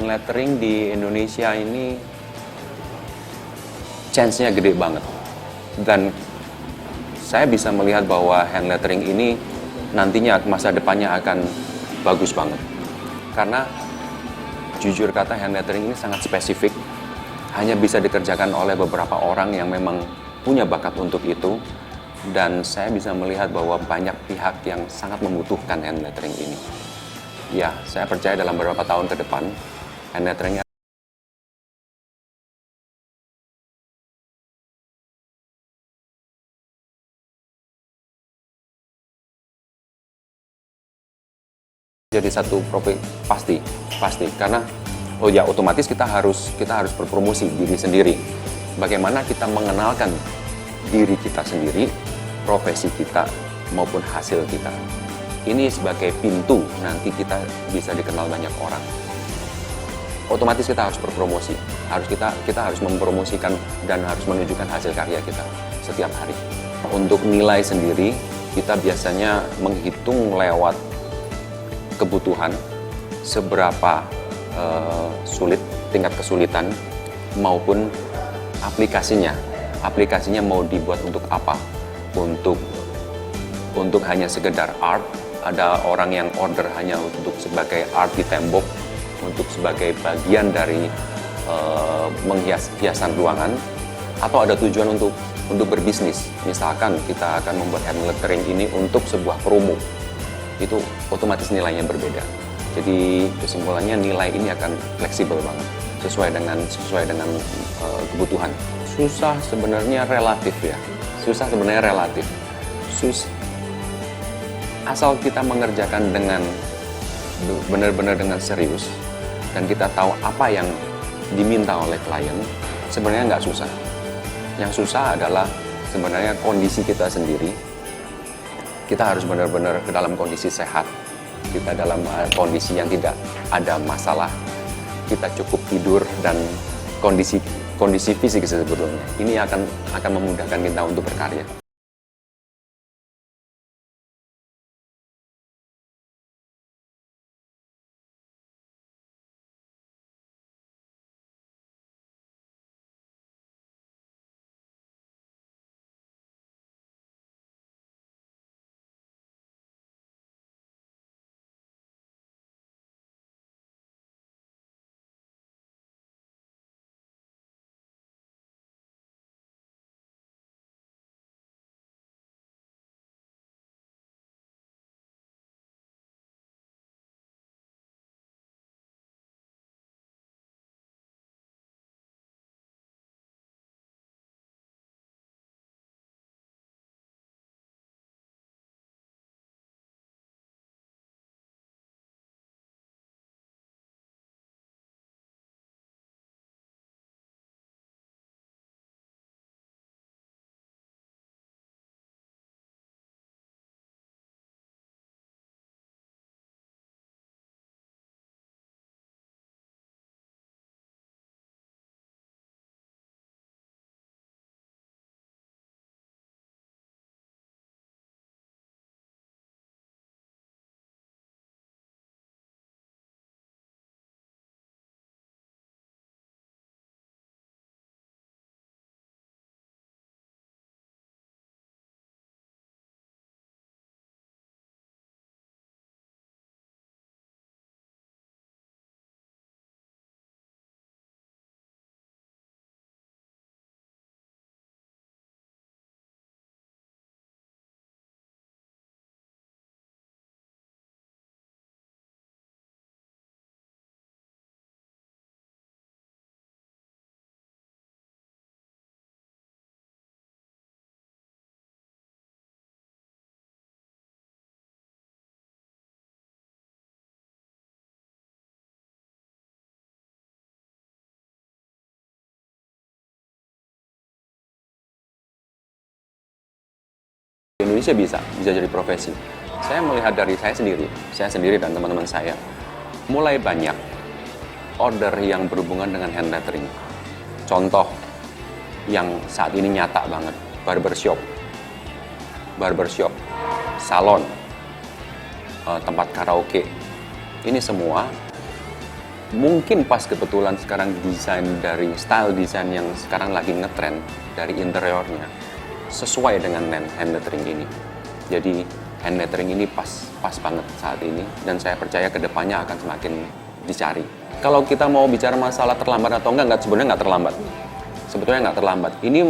hand lettering di Indonesia ini chance-nya gede banget. Dan saya bisa melihat bahwa hand lettering ini nantinya masa depannya akan bagus banget. Karena jujur kata hand lettering ini sangat spesifik, hanya bisa dikerjakan oleh beberapa orang yang memang punya bakat untuk itu. Dan saya bisa melihat bahwa banyak pihak yang sangat membutuhkan hand lettering ini. Ya, saya percaya dalam beberapa tahun ke depan, hand lettering jadi satu profil pasti. Karena otomatis kita harus berpromosi diri sendiri. Bagaimana kita mengenalkan diri kita sendiri, profesi kita maupun hasil kita. Ini sebagai pintu nanti kita bisa dikenal banyak orang. Otomatis kita harus berpromosi. Kita harus mempromosikan dan harus menunjukkan hasil karya kita setiap hari. Untuk nilai sendiri, kita biasanya menghitung lewat kebutuhan, seberapa sulit, tingkat kesulitan, maupun aplikasinya mau dibuat untuk apa? Untuk hanya sekedar art. Ada orang yang order hanya untuk sebagai art di tembok, untuk sebagai bagian dari hiasan ruangan, atau ada tujuan untuk berbisnis. Misalkan kita akan membuat hand lettering ini untuk sebuah promo, itu otomatis nilainya berbeda. Jadi kesimpulannya nilai ini akan fleksibel banget, sesuai dengan kebutuhan. Susah sebenarnya relatif ya. Asal kita mengerjakan dengan benar-benar dengan serius dan kita tahu apa yang diminta oleh klien, sebenarnya nggak susah. Yang susah adalah sebenarnya kondisi kita sendiri. Kita harus benar-benar ke dalam kondisi sehat. Kita dalam kondisi yang tidak ada masalah. Kita cukup tidur dan kondisi fisik sebetulnya. Ini akan memudahkan kita untuk berkarya. Indonesia bisa jadi profesi. Saya melihat dari saya sendiri dan teman-teman saya, mulai banyak order yang berhubungan dengan hand lettering. Contoh yang saat ini nyata banget, barbershop, salon, tempat karaoke. Ini semua Mungkin pas kebetulan sekarang style desain yang sekarang lagi ngetrend dari interiornya sesuai dengan hand lettering ini. Jadi hand lettering ini pas banget saat ini, dan saya percaya kedepannya akan semakin dicari. Kalau kita mau bicara masalah terlambat atau enggak, sebenarnya nggak terlambat. Sebetulnya nggak terlambat. Ini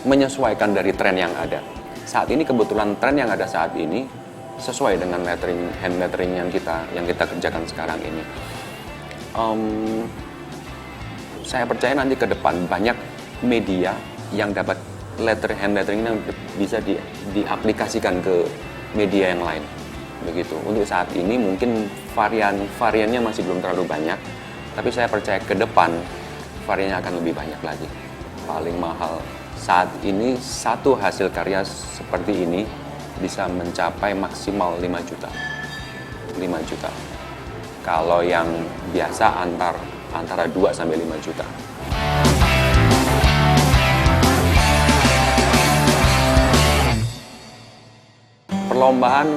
menyesuaikan dari tren yang ada. Saat ini kebetulan tren yang ada saat ini sesuai dengan hand lettering yang kita kerjakan sekarang ini. Saya percaya nanti ke depan banyak media yang dapat hand lettering yang bisa diaplikasikan ke media yang lain. Begitu. Untuk saat ini mungkin variannya masih belum terlalu banyak, tapi saya percaya ke depan variannya akan lebih banyak lagi. Paling mahal saat ini satu hasil karya seperti ini bisa mencapai maksimal 5 juta. 5 juta. Kalau yang biasa antara 2 sampai 5 juta. Perlombaan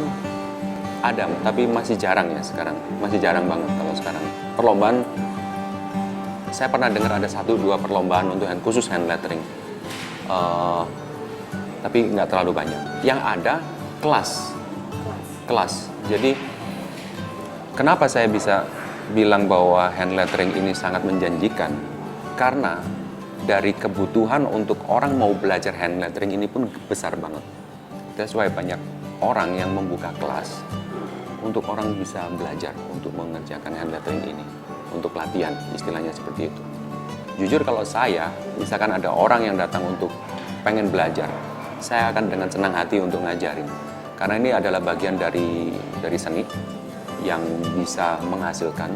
ada, tapi masih jarang ya sekarang. Masih jarang banget kalau sekarang. Perlombaan, saya pernah dengar ada 1-2 perlombaan untuk khusus hand lettering. Tapi nggak terlalu banyak. Yang ada kelas. Jadi kenapa saya bisa bilang bahwa hand lettering ini sangat menjanjikan? Karena dari kebutuhan untuk orang mau belajar hand lettering ini pun besar banget. That's why banyak orang yang membuka kelas untuk orang bisa belajar untuk mengerjakan hand lettering ini, untuk latihan, istilahnya seperti itu. Jujur kalau saya, misalkan ada orang yang datang untuk pengen belajar, saya akan dengan senang hati untuk ngajarin. Karena ini adalah bagian dari seni yang bisa menghasilkan,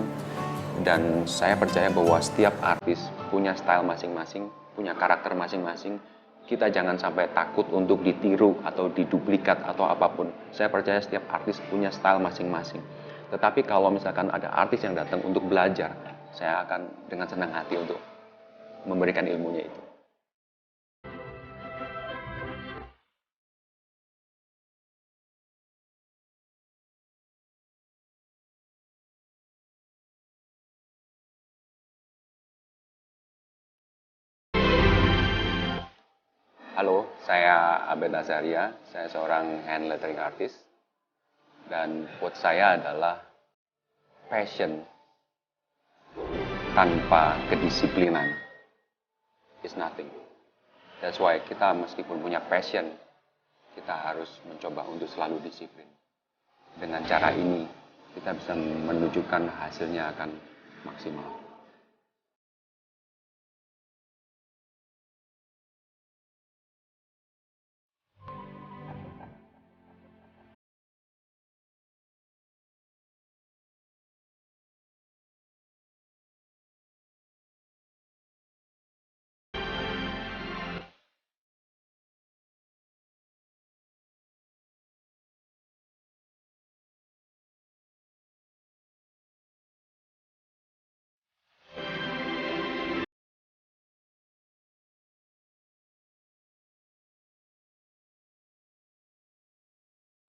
dan saya percaya bahwa setiap artis punya style masing-masing, punya karakter masing-masing. Kita jangan sampai takut untuk ditiru atau diduplikat atau apapun. Saya percaya setiap artis punya style masing-masing. Tetapi kalau misalkan ada artis yang datang untuk belajar, saya akan dengan senang hati untuk memberikan ilmunya itu. Halo, saya Abed Azaria, saya seorang hand lettering artist, dan quote saya adalah passion tanpa kedisiplinan is nothing. That's why kita meskipun punya passion, kita harus mencoba untuk selalu disiplin. Dengan cara ini, kita bisa menunjukkan hasilnya akan maksimal.